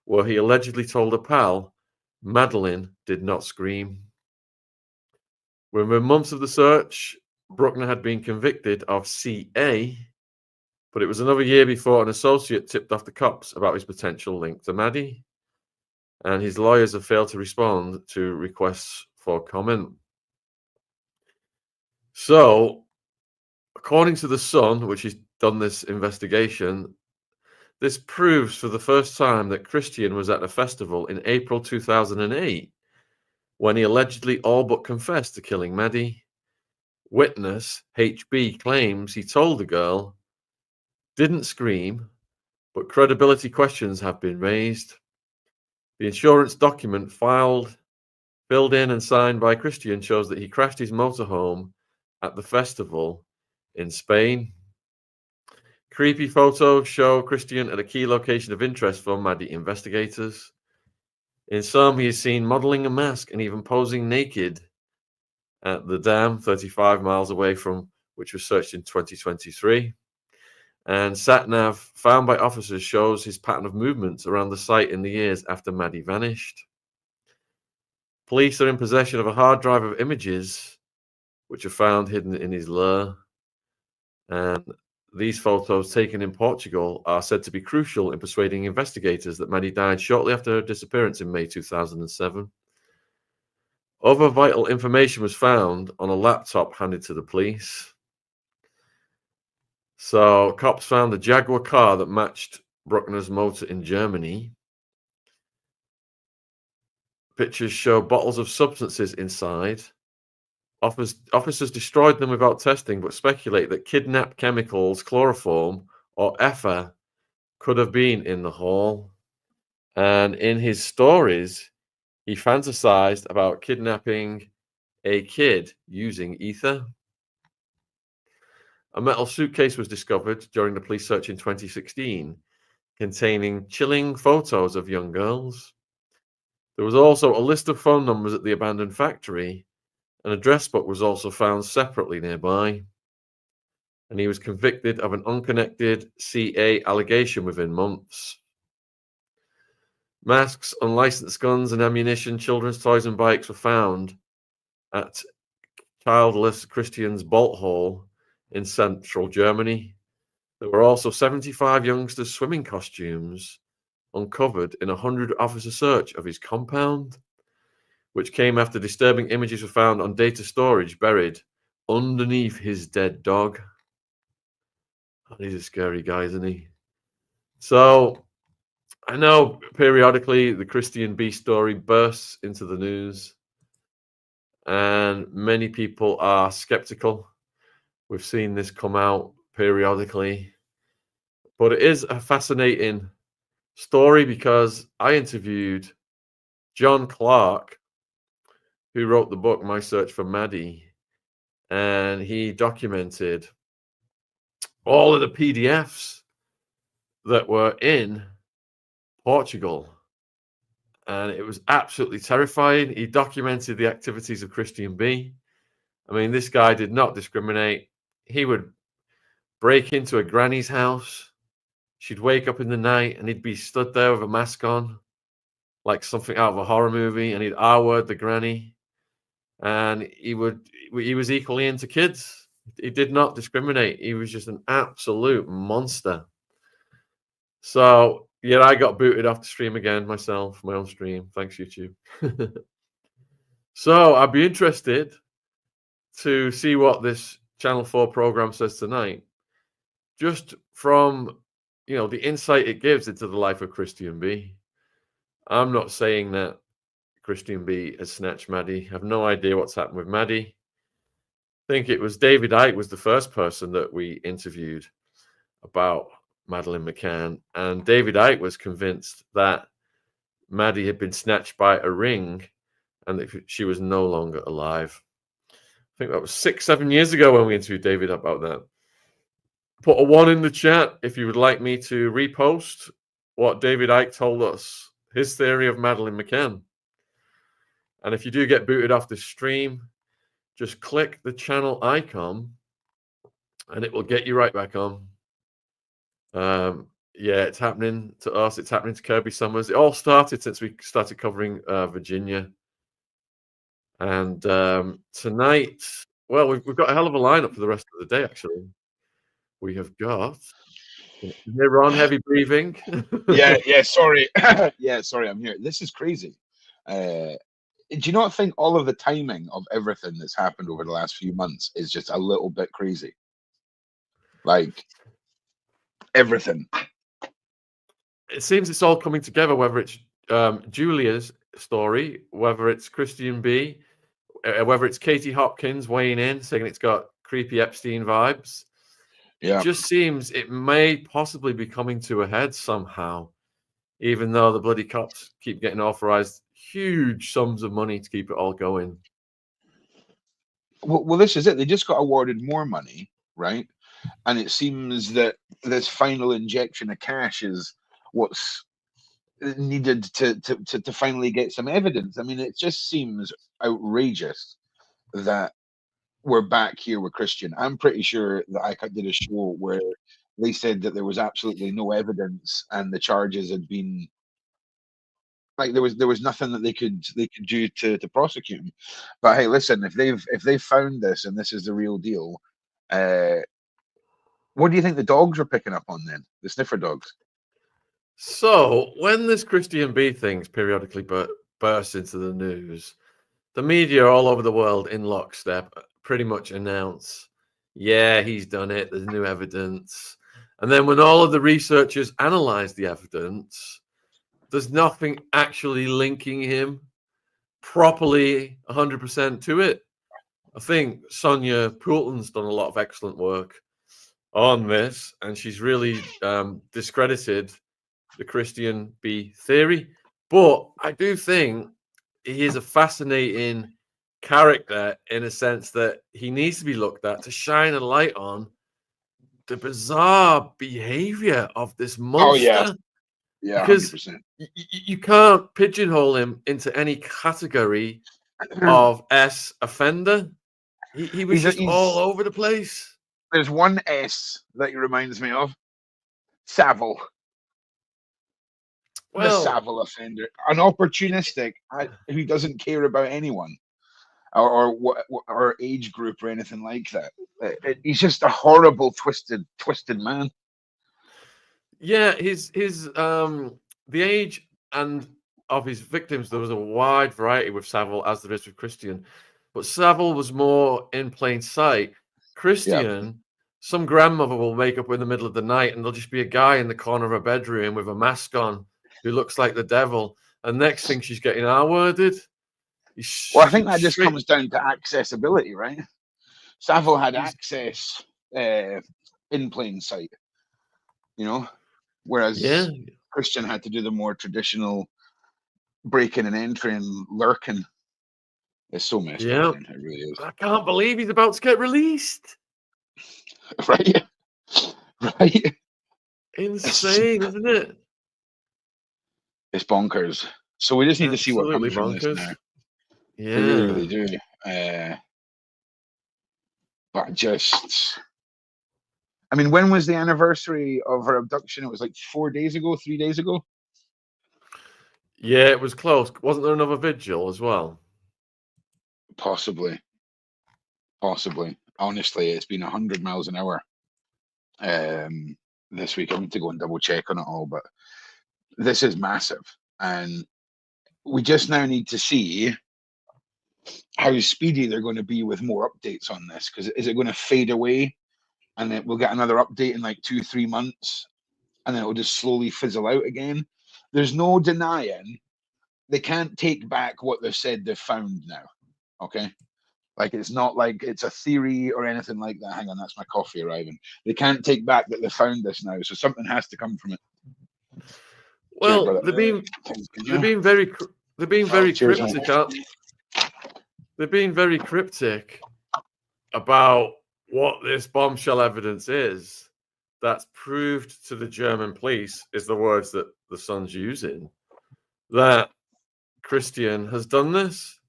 where he allegedly told a pal Madeleine did not scream. Within months of the search, Brueckner had been convicted of CA, but it was another year before an associate tipped off the cops about his potential link to Maddie, and his lawyers have failed to respond to requests for comment. So, according to The Sun, which has done this investigation, this proves for the first time that Christian was at a festival in April 2008 when he allegedly all but confessed to killing Maddie. Witness HB claims he told the girl, didn't scream, but credibility questions have been raised. The insurance document filled in and signed by Christian shows that he crashed his motorhome at the festival in Spain. Creepy photos show Christian at a key location of interest for Maddie investigators. In some, he is seen modeling a mask and even posing naked at the dam 35 miles away from which was searched in 2023. And sat-nav found by officers shows his pattern of movements around the site in the years after Maddie vanished. Police are in possession of a hard drive of images which are found hidden in his lair. And these photos taken in Portugal are said to be crucial in persuading investigators that Maddie died shortly after her disappearance in May 2007. Other vital information was found on a laptop handed to the police. So, cops found a Jaguar car that matched Brueckner's motor in Germany. Pictures show bottles of substances inside. Officers destroyed them without testing, but speculate that kidnapped chemicals, chloroform, or ether could have been in the haul. And in his stories, he fantasized about kidnapping a kid using ether. A metal suitcase was discovered during the police search in 2016, containing chilling photos of young girls. There was also a list of phone numbers at the abandoned factory. An address book was also found separately nearby. And he was convicted of an unconnected CA allegation within months. Masks, unlicensed guns and ammunition, children's toys and bikes were found at childless Christian's bolt hole in central Germany. There were also 75 youngsters' swimming costumes uncovered in a 100-officer search of his compound, which came after disturbing images were found on data storage buried underneath his dead dog. Oh, he's a scary guy, isn't he? So, I know periodically the Christian B story bursts into the news, and many people are skeptical. We've seen this come out periodically, but it is a fascinating story because I interviewed John Clark, who wrote the book My Search for Maddie, and he documented all of the PDFs that were in Portugal, and it was absolutely terrifying. He documented the activities of Christian B. I mean, this guy did not discriminate. He would break into a granny's house. She'd wake up in the night and he'd be stood there with a mask on, like something out of a horror movie, and he'd R-word the granny. And he was equally into kids. He did not discriminate. He was just an absolute monster. So, yeah, I got booted off the stream again myself, my own stream. Thanks, YouTube. So, I'd be interested to see what this Channel 4 program says tonight. Just from, the insight it gives into the life of Christian B. I'm not saying that Christian B has snatched Maddie. I have no idea what's happened with Maddie. I think it was David Icke was the first person that we interviewed about Madeleine McCann, and David Icke was convinced that Maddie had been snatched by a ring and that she was no longer alive. I think that was 6-7 years ago when we interviewed David about that. Put a 1 in the chat if you would like me to repost what David Icke told us, his theory of Madeleine McCann. And if you do get booted off the stream, just click the channel icon and it will get you right back on. Yeah, it's happening to us. It's happening to Kirby Summers. It all started since we started covering Virginia. And tonight, well, we've got a hell of a lineup for the rest of the day, actually. We have got, hey, Ron, heavy breathing. Yeah, sorry. Yeah, sorry, I'm here. This is crazy. Do you not think all of the timing of everything that's happened over the last few months is just a little bit crazy? Like everything. It seems it's all coming together, whether it's Julia's story, whether it's Christian B, whether it's Katie Hopkins weighing in, saying it's got creepy Epstein vibes. It Yeah. just seems it may possibly be coming to a head somehow, even though the bloody cops keep getting authorized huge sums of money to keep it all going. Well, this is it. They just got awarded more money, right? And it seems that this final injection of cash is what's needed to finally get some evidence. I mean, it just seems outrageous that we're back here with Christian. I'm pretty sure that I did a show where they said that there was absolutely no evidence and the charges had been like there was nothing that they could do to prosecute him. But hey, listen, if they've found this and this is the real deal, uh, what do you think the dogs are picking up on then? The sniffer dogs. So when this Christian B things periodically bursts into the news, the media all over the world in lockstep pretty much announce, yeah, he's done it. There's new evidence. And then when all of the researchers analyze the evidence, there's nothing actually linking him properly 100% to it. I think Sonia Poulton's done a lot of excellent work on this, and she's really discredited the Christian B theory. But I do think he is a fascinating character in a sense that he needs to be looked at to shine a light on the bizarre behavior of this Oh yeah, monster. yeah, Because 100%. you can't pigeonhole him into any category of S offender. He was just all He's over the place. there's one S that he reminds me of. Savile. The Well, Savile offender. An opportunistic who doesn't care about anyone or age group or anything like that. He's just a horrible, twisted man. yeah, his the age and of his victims, there was a wide variety with Savile as there is with Christian. But Savile was more in plain sight. Yeah. Christian, some grandmother will wake up in the middle of the night and there'll just be a guy in the corner of her bedroom with a mask on who looks like the devil. And next thing she's getting R-worded. Well, I think that just Straight, comes down to accessibility, right? Savile had access in plain sight, you know, yeah, whereas Christian had to do the more traditional breaking and entering, lurking. It's so messed up, yeah. man. It really is. I can't believe he's about to get released. Right? Right? It's, Insane, isn't it? it's bonkers. So we just need to see what Absolutely comes from this now. bonkers. We really, Yeah. really do. But just, I mean, when was the anniversary of her abduction? It was like 4 days ago, 3 days ago. Yeah, it was close. Wasn't there another vigil as well? Possibly. Honestly, it's been 100 miles an hour this week. I need to go and double check on it all, but this is massive. And we just now need to see how speedy they're going to be with more updates on this. Because is it going to fade away and then we'll get another update in like 2-3 months and then it'll just slowly fizzle out again? There's no denying they can't take back what they've said they've found now. Okay. Like it's not like it's a theory or anything like that. Hang on, that's my coffee arriving. They can't take back that they found this now, so something has to come from it. Cheers, Well, brother. they're being very Cheers, cryptic. They're being very cryptic about what this bombshell evidence is. That's proved to the German police is the words that the Sun's using. That Christian has done this.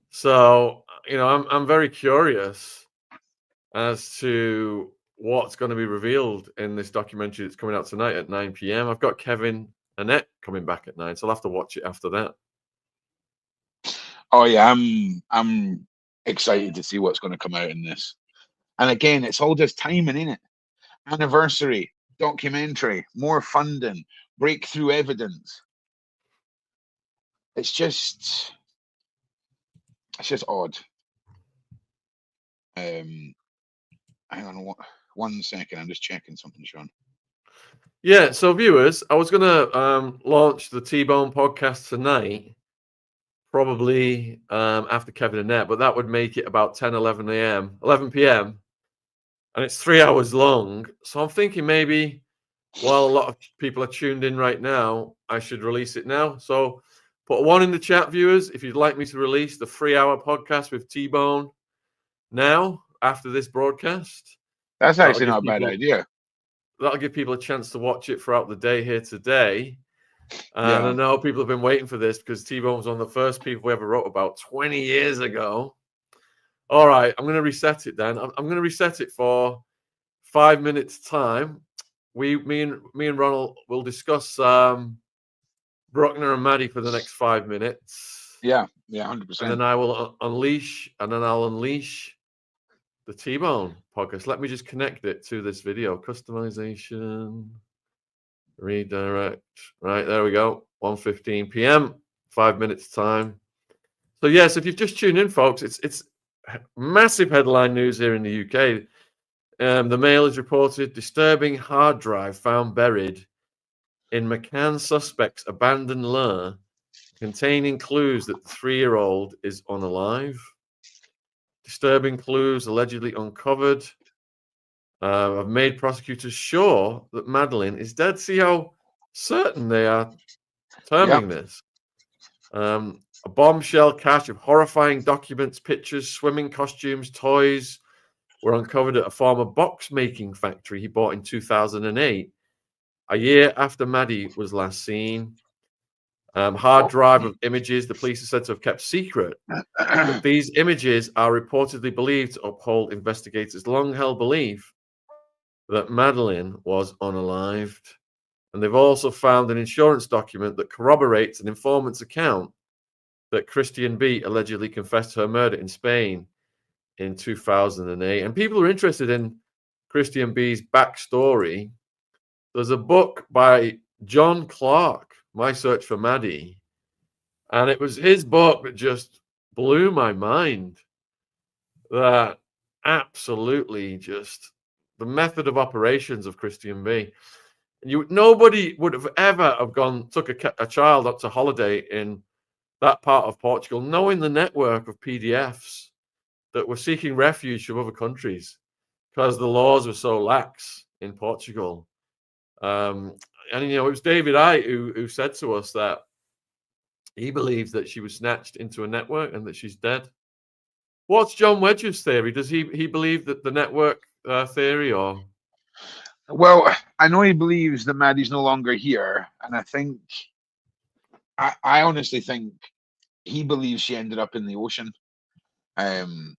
So, I'm very curious as to what's going to be revealed in this documentary that's coming out tonight at 9 p.m. I've got Kevin Annette coming back at 9, so I'll have to watch it after that. Oh yeah, I'm excited to see what's going to come out in this. And again, it's all just timing, innit? Anniversary, documentary, more funding, breakthrough evidence. It's just odd. Hang on 1 second. I'm just checking something, Shaun. Yeah, so viewers, I was going to launch the T-Bone podcast tonight, probably after Kevin Annette, but that would make it about 11 p.m. And it's 3 hours long. So I'm thinking maybe while a lot of people are tuned in right now, I should release it now. So put a 1 in the chat, viewers, if you'd like me to release the 3-hour podcast with T-Bone now after this broadcast. That's actually not a bad idea. That'll give people a chance to watch it throughout the day here today. And I know people have been waiting for this because T-Bone was one of the first people we ever wrote about 20 years ago. All right, I'm going to reset it then. I'm going to reset it for 5 minutes time. Me and Ronald will discuss Brueckner and Maddie for the next 5 minutes. Yeah, 100%. And then I'll unleash the T-Bone podcast. Let me just connect it to this video. Customization, redirect. Right, there we go. 1:15 p.m. 5 minutes time. So yes, if you've just tuned in, folks, it's massive headline news here in the UK. The Mail has reported disturbing hard drive found buried in McCann suspect's abandoned lair, containing clues that the 3-year-old is unalive. Disturbing clues allegedly uncovered have made prosecutors sure that Madeleine is dead. See how certain they are terming this. A bombshell cache of horrifying documents, pictures, swimming costumes, toys were uncovered at a former box-making factory he bought in 2008, a year after Maddie was last seen. Hard drive of images the police are said to have kept secret. But these images are reportedly believed to uphold investigators' long-held belief that Madeleine was unalived. And they've also found an insurance document that corroborates an informant's account that Christian B allegedly confessed to her murder in Spain in 2008. And people are interested in Christian B's backstory. There's a book by John Clark, My Search for Maddie, and it was his book that just blew my mind. That absolutely just the method of operations of Christian B. Nobody would have ever have took a child up to holiday in that part of Portugal, knowing the network of PDFs that were seeking refuge from other countries because the laws were so lax in Portugal. And it was David Icke who said to us that he believes that she was snatched into a network and that she's dead. What's John Wedge's theory? Does he believe that the network theory, or? Well, I know he believes that Maddie's no longer here, and I honestly think he believes she ended up in the ocean, and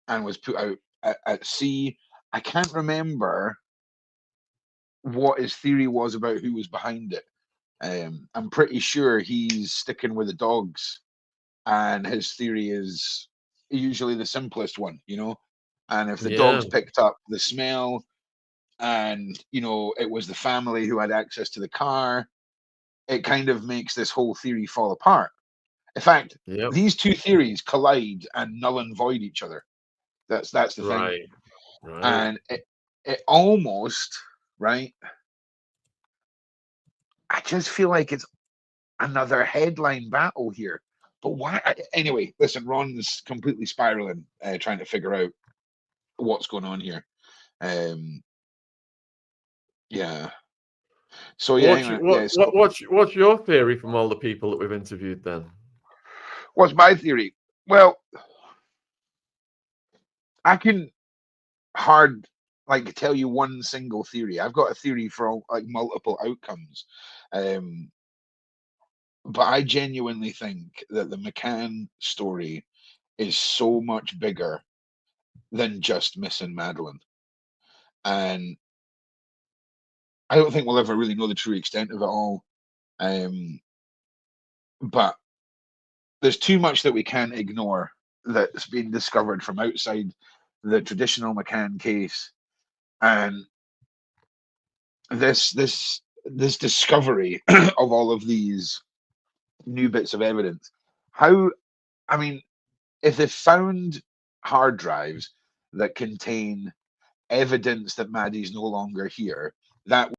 was put out at sea. I can't remember what his theory was about who was behind it. I'm pretty sure he's sticking with the dogs, and his theory is usually the simplest one, and if the dogs picked up the smell and it was the family who had access to the car, it kind of makes this whole theory fall apart. In fact, these two theories collide and null and void each other. That's the thing. Right. And it almost, right, I just feel like it's another headline battle here. But why? Anyway, listen, Ron's completely spiraling, trying to figure out what's going on here. Yeah. So what's your theory from all the people that we've interviewed then? What's my theory? Well, I can tell you one single theory. I've got a theory for multiple outcomes. But I genuinely think that the McCann story is so much bigger than just missing Madeleine. And I don't think we'll ever really know the true extent of it all. But there's too much that we can't ignore that's been discovered from outside the traditional McCann case. And this discovery of all of these new bits of evidence, how, I mean, if they found hard drives that contain evidence that Maddie's no longer here, that